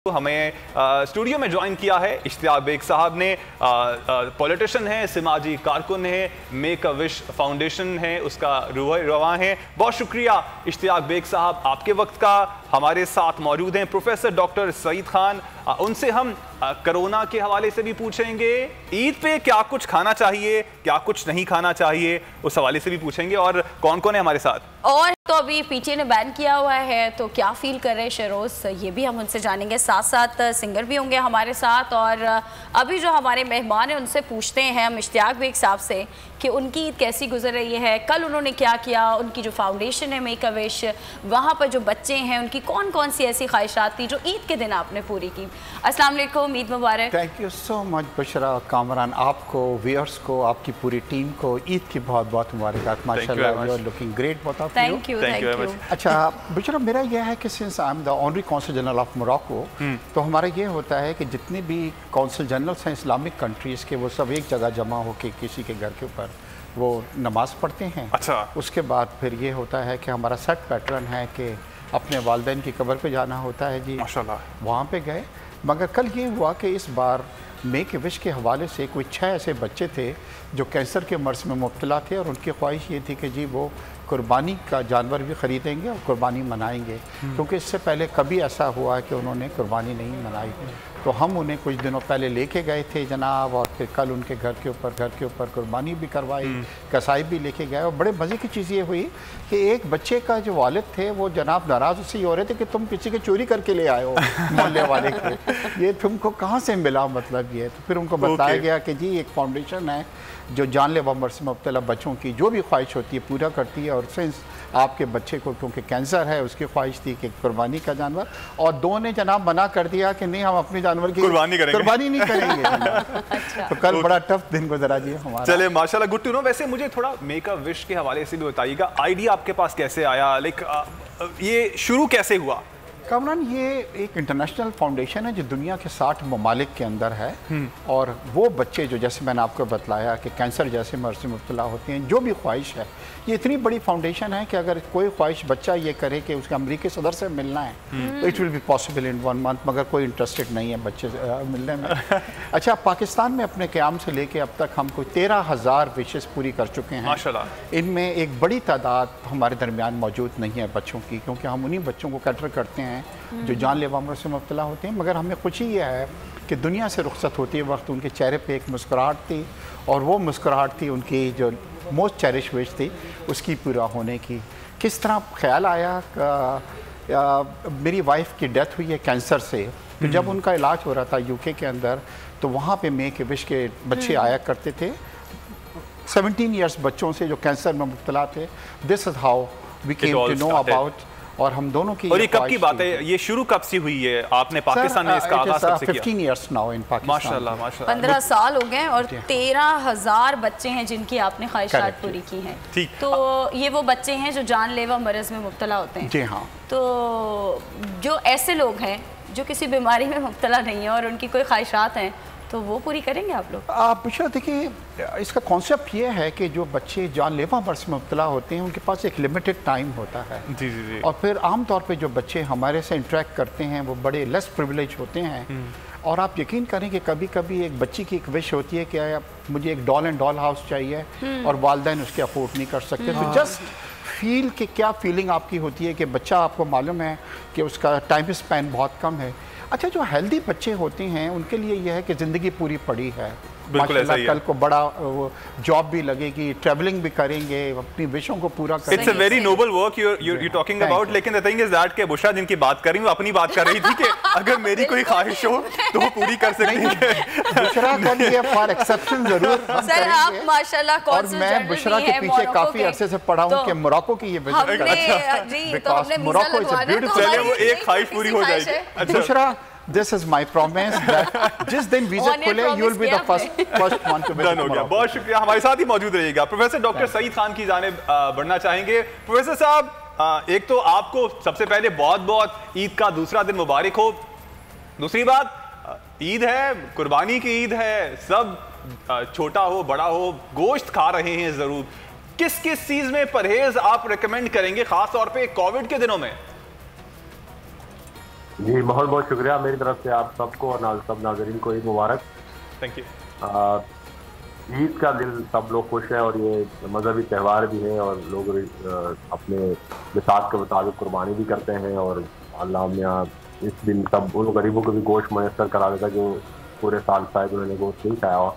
हमें स्टूडियो में ज्वाइन किया है इश्तियाक बेग साहब ने। पॉलिटिशियन हैं, समाजी कारकुन हैं, मेक अ विश फाउंडेशन है उसका रवां है। बहुत शुक्रिया इश्तियाक बेग साहब आपके वक्त का। हमारे साथ मौजूद हैं प्रोफेसर डॉक्टर सईद खान। उनसे हम कोरोना के हवाले से भी पूछेंगे, ईद पे क्या कुछ खाना चाहिए, क्या कुछ नहीं खाना चाहिए, उस हवाले से भी पूछेंगे। और कौन कौन है हमारे साथ? और तो अभी पीटीए ने बैन किया हुआ है तो क्या फील कर रहे हैं शरोज, ये भी हम उनसे जानेंगे। साथ साथ सिंगर भी होंगे हमारे साथ। और अभी जो हमारे मेहमान हैं उनसे पूछते हैं हम इश्तियाक बेग साहब से कि उनकी ईद कैसी गुजर रही है, कल उन्होंने क्या किया, उनकी जो फाउंडेशन है मेक अ विश, वहाँ पर जो बच्चे हैं उनकी कौन कौन सी ऐसी ख्वाहिशात थी जो ईद के दिन आपने पूरी की। अस्सलाम वालेकुम, ईद मुबारक। Thank you so much Bushra, Kamran, आपको, व्यूअर्स को, आपकी पूरी टीम को ईद की बहुत बहुत मुबारकबाद। माशाल्लाह you are looking great both of you. Thank you. अच्छा बुशरा, मेरा यह है कि since I am the honorary consul general of Morocco, तो हमारा ये होता है कि जितने भी कौंसल जनरल्स हैं इस्लामिक कंट्रीज़ के, वो सब एक जगह जमा होकर किसी के घर के ऊपर वो नमाज़ पढ़ते हैं। अच्छा। उसके बाद फिर ये होता है कि हमारा सेट पैटर्न है कि अपने वालिदैन की कब्र पे जाना होता है जी। माशाल्लाह। वहाँ पे गए, मगर कल ये हुआ कि इस बार मेक विश के हवाले से कोई 6 ऐसे बच्चे थे जो कैंसर के मर्ज़ में मुब्तला थे और उनकी ख्वाहिश ये थी कि जी वो कुर्बानी का जानवर भी ख़रीदेंगे और कुर्बानी मनाएंगे, क्योंकि इससे पहले कभी ऐसा हुआ है कि उन्होंने कुर्बानी नहीं मनाई। तो हम उन्हें कुछ दिनों पहले लेके गए थे जनाब, और फिर कल उनके घर के ऊपर कुर्बानी भी करवाई, कसाई भी लेके गए। और बड़े मज़े की चीज़ ये हुई कि एक बच्चे का जो वालिद थे वो जनाब नाराज़ उससे हो रहे थे कि तुम किसी के चोरी करके ले आए हो मोहल्ले वाले के, ये तुमको कहाँ से मिला, मतलब ये। तो फिर उनको बताया गया कि जी एक फाउंडेशन है जो जानलेवा मर्ज़ से मुब्तला बच्चों की जो भी ख्वाहिश होती है पूरा करती है। और सिंस आपके बच्चे को क्योंकि कैंसर है, उसकी ख्वाहिश थी कि कुर्बानी का जानवर, और दो ने जनाब मना कर दिया कि नहीं हम अपने जानवर की कुर्बानी नहीं करेंगे। अच्छा। तो कल बड़ा टफ दिन गुजरा जी हमारा। चले माशाल्लाह, गुड टू नो। वैसे मुझे थोड़ा मेक अ विश के हवाले से भी बताइएगा, आइडिया आपके पास कैसे आया, लाइक ये शुरू कैसे हुआ? कामरान, ये एक इंटरनेशनल फाउंडेशन है जो दुनिया के 60 ममालिक के अंदर है। और वो बच्चे जो, जैसे मैंने आपको बतलाया कि कैंसर जैसे मर्ज़ से मुब्तला होते हैं, जो भी ख्वाहिश है, ये इतनी बड़ी फाउंडेशन है कि अगर कोई ख्वाहिश बच्चा ये करे कि उसके अमरीकी सदर से मिलना है तो it will be possible in 1 month, मगर कोई इंटरेस्टेड नहीं है बच्चे मिलने में। अच्छा, पाकिस्तान में अपने क़याम से लेके अब तक हम कोई 13,000 विशेज़ पूरी कर चुके हैं माशाल्लाह। इनमें एक बड़ी तादाद हमारे दरमियान मौजूद नहीं है बच्चों की, क्योंकि हम उन्हीं बच्चों को कैटर करते हैं जो जानलेवा मर्ज़ से मुब्तला होते हैं। मगर हमें खुशी ये है कि दुनिया से रुखसत होती वक्त उनके चेहरे पे एक मुस्कुराहट थी, और वो मुस्कुराहट थी उनकी जो मोस्ट चेरिश विश थी उसकी पूरा होने की। किस तरह ख्याल आया, मेरी वाइफ की डेथ हुई है कैंसर से, तो जब उनका इलाज हो रहा था यूके के अंदर, तो वहाँ पे मेक विश के बच्चे आया करते थे 17 इयर्स बच्चों से जो कैंसर में मुब्तला थे। This is how we came to know about. और हम दोनों की, और ये कब की बात है, ये शुरू कब से हुई है आपने पाकिस्तान में इसका आगाज़ कब से किया? 15 years now in Pakistan। माशाल्लाह माशाल्लाह, 15 साल हो गए और 13,000 बच्चे हैं जिनकी आपने ख्वाहिशात पूरी की हैं। ठीक। तो ये वो बच्चे हैं जो जानलेवा मर्ज़ में मुब्तला होते हैं। जी हाँ। तो जो ऐसे लोग हैं जो किसी बीमारी में मुब्तला नहीं है और उनकी कोई ख्वाहिशात हैं, तो वो पूरी करेंगे आप लोग? आप पूछा, देखिए इसका कॉन्सेप्ट ये है कि जो बच्चे जानलेवा मर्ज़ में मुब्तला होते हैं उनके पास एक लिमिटेड टाइम होता है। जी जी जी। और फिर आमतौर पे जो बच्चे हमारे से इंटरेक्ट करते हैं वो बड़े लेस प्रिविलेज होते हैं। और आप यकीन करें कि कभी कभी एक बच्ची की एक विश होती है कि मुझे एक डॉल एंड डॉल हाउस चाहिए, और वालिदैन उसके अफोर्ड नहीं कर सकते। तो जस्ट फील कि क्या फीलिंग आपकी होती है कि बच्चा, आपको मालूम है कि उसका टाइम स्पैन बहुत कम है। अच्छा, जो हेल्दी बच्चे होते हैं उनके लिए यह है कि ज़िंदगी पूरी पड़ी है, माशाल्लाह, कल को बड़ा जॉब भी लगेगी, ट्रैवलिंग भी करेंगे, अपनी विशों को पूरा करेंगे। It's a very noble work you talking about. लेकिन द थिंग इज दैट के बुशरा जिनकी बात कर रही हूँ, अपनी बात कर रही थी कि अगर मेरी कोई ख्वाहिश हो तो वो पूरी कर सकती है। बुशरा के लिए फॉर एक्सेप्शन जरूर सर आप माशाल्लाह। और मैं बुशरा के पीछे काफी अरसे से पढ़ा हूँ कि मोरक्को की ये विजिट करना, मोरक्को इज अ ब्यूटीफुल, चलिए वो एक ख्वाहिश पूरी हो जाएगी। Bushra, this is my promise that जिस दिन वीज़ा खुले you will be the first one to visit Morocco। बहुत शुक्रिया, हमारे साथ ही मौजूद रहिएगा। प्रोफेसर डॉक्टर सईद खान की जानिब बढ़ना चाहेंगे। प्रोफेसर साहब, एक तो आपको सबसे पहले बहुत बहुत ईद का दूसरा दिन मुबारक हो। दूसरी बात, ईद है, कुर्बानी की ईद है, सब छोटा हो बड़ा हो गोश्त खा रहे हैं जरूर। किस किस चीज में परहेज आप रिकमेंड करेंगे, खास तौर पे कोविड के दिनों में? جی بہت بہت شکریہ میری طرف سے آپ سب کو اور سب ناظرین کو عید مبارک. Thank you. عید کا دن سب لوگ خوش ہیں اور یہ مذہبی تہوار بھی ہے اور لوگ اپنے بساط کے مطابق قربانی بھی کرتے ہیں اور اللہ میاں اس دن سب ان غریبوں کو بھی گوشت میسر کرا دیتا ہے جو پورے سال شاید انہوں نے گوشت نہیں کھایا ہو.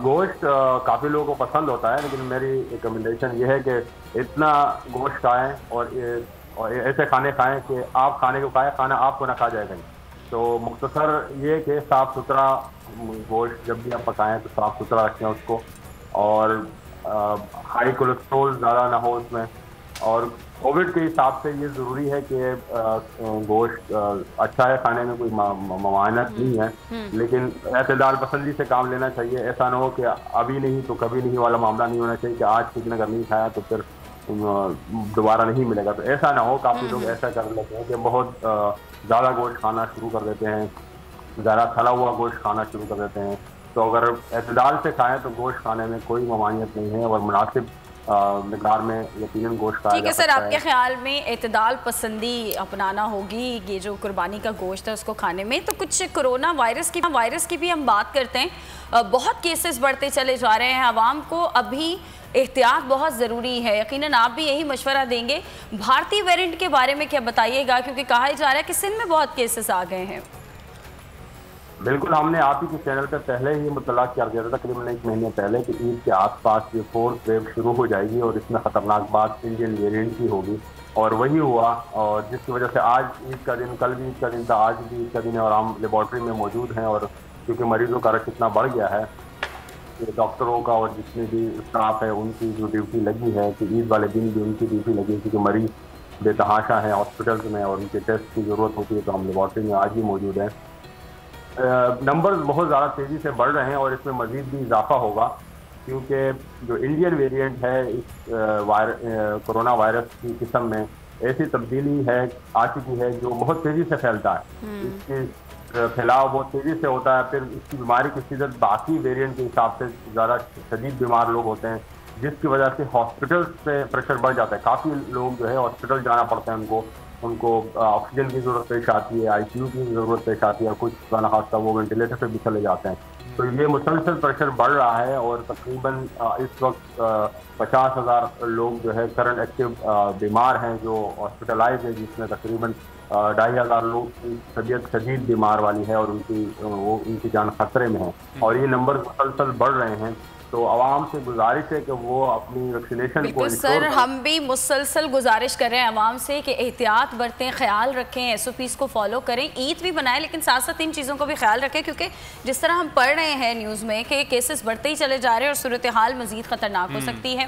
گوشت کافی لوگوں کو پسند ہوتا ہے لیکن میری ریکمنڈیشن یہ ہے کہ اتنا گوشت کھائیں اور ایسے کھانے کھائیں کہ آپ کھانے کو کھائیں, کھانا آپ کو نہ کھا جائے گا. تو مختصر یہ کہ صاف ستھرا گوشت جب بھی آپ پکائیں تو صاف ستھرا رکھیں اس کو, اور ہائی کولیسٹرول زیادہ نہ ہو اس میں. اور کووڈ کے حساب سے یہ ضروری ہے کہ گوشت اچھا ہے کھانے میں, کوئی ممانعت نہیں ہے, لیکن اعتدال پسندی سے کام لینا چاہیے. ایسا نہ ہو کہ ابھی نہیں تو کبھی نہیں والا معاملہ نہیں ہونا چاہیے کہ آج کسی نے اگر نہیں کھایا تو پھر دوبارہ نہیں ملے گا. تو ایسا نہ ہو. کافی لوگ ایسا کر لیتے ہیں کہ بہت زیادہ گوشت کھانا شروع کر دیتے ہیں, زیادہ تھلا ہوا گوشت کھانا شروع کر دیتے ہیں. تو اگر اعتدال سے کھائیں تو گوشت کھانے میں کوئی ممانعت نہیں ہے اور مناسب مقدار میں یقیناً گوشت کھایا ٹھیک ہے سر, آپ کے خیال میں اعتدال پسندی اپنانا ہوگی یہ جو قربانی کا گوشت ہے اس کو کھانے میں. تو کچھ کرونا وائرس کی بھی ہم بات کرتے ہیں, بہت کیسز بڑھتے چلے جا رہے ہیں, عوام کو ابھی احتیاط بہت ضروری ہے. یقیناً آپ بھی یہی مشورہ دیں گے. بھارتی ویرینٹ کے بارے میں کیا بتائیے گا, کیونکہ کہا جا رہا ہے کہ سندھ میں بہت کیسز آ گئے ہیں. بالکل, ہم نے آپ ہی کے چینل پہ پہلے ہی مطلع کر دیا تھا تقریباً 1 مہینے پہلے کہ عید کے آس پاس یہ 4th ویو شروع ہو جائے گی اور اس میں خطرناک بات انڈین ویرینٹ کی ہوگی, اور وہی ہوا. اور جس کی وجہ سے آج عید کا دن, کل بھی عید کا دن تھا, آج بھی عید کا دن ہے, اور ہم لیبارٹری میں موجود ہیں. اور کیونکہ مریضوں کا رش اتنا بڑھ گیا ہے, ڈاکٹروں کا اور جتنے بھی اسٹاف ہے ان کی جو ڈیوٹی لگی ہے کہ عید والے دن بھی ان کی ڈیوٹی لگی ہے, کیونکہ مریض بے تحاشا ہیں ہاسپٹلس میں اور ان کے ٹیسٹ کی ضرورت ہوتی ہے. تو ہم لیبارٹری میں آج بھی موجود ہیں. نمبرز بہت زیادہ تیزی سے بڑھ رہے ہیں اور اس میں مزید بھی اضافہ ہوگا, کیونکہ جو انڈین ویرینٹ ہے اس کرونا وائرس کی قسم میں ایسی تبدیلی ہے آ چکی ہے جو بہت تیزی سے پھیلتا ہے. اس کی پھیلاؤ بہت تیزی سے ہوتا ہے. پھر اس کی بیماری کی شدت باقی ویرینٹ کے حساب سے زیادہ شدید بیمار لوگ ہوتے ہیں, جس کی وجہ سے ہاسپٹلس پہ پریشر بڑھ جاتا ہے. کافی لوگ جو ہے ہاسپٹل جانا پڑتا ہے, ان کو آکسیجن کی ضرورت پیش آتی ہے, آئی سی یو کی ضرورت پیش آتی ہے, اور کچھ خاص خاصہ وہ وینٹیلیٹر پہ بھی چلے جاتے ہیں. تو یہ مسلسل پریشر بڑھ رہا ہے اور تقریباً اس وقت 50,000 لوگ جو ہے کرنٹ ایکٹیو بیمار ہیں جو ہاسپٹلائز ہیں, جس میں تقریباً 2,500 لوگ کی طبیعت شدید بیمار والی ہے اور ان کی جان خطرے میں ہے, اور یہ نمبر مسلسل بڑھ رہے ہیں. تو عوام سے گزارش ہے کہ وہ اپنی ویکسینیشن کو بالکل سر, ہم بھی مسلسل گزارش کر رہے ہیں عوام سے کہ احتیاط برتیں, خیال رکھیں, SOPs کو فالو کریں, عید بھی بنائیں, لیکن ساتھ ساتھ ان چیزوں کو بھی خیال رکھیں, کیونکہ جس طرح ہم پڑھ رہے ہیں نیوز میں کہ کیسز بڑھتے ہی چلے جا رہے ہیں اور صورتحال مزید خطرناک ہو سکتی ہے.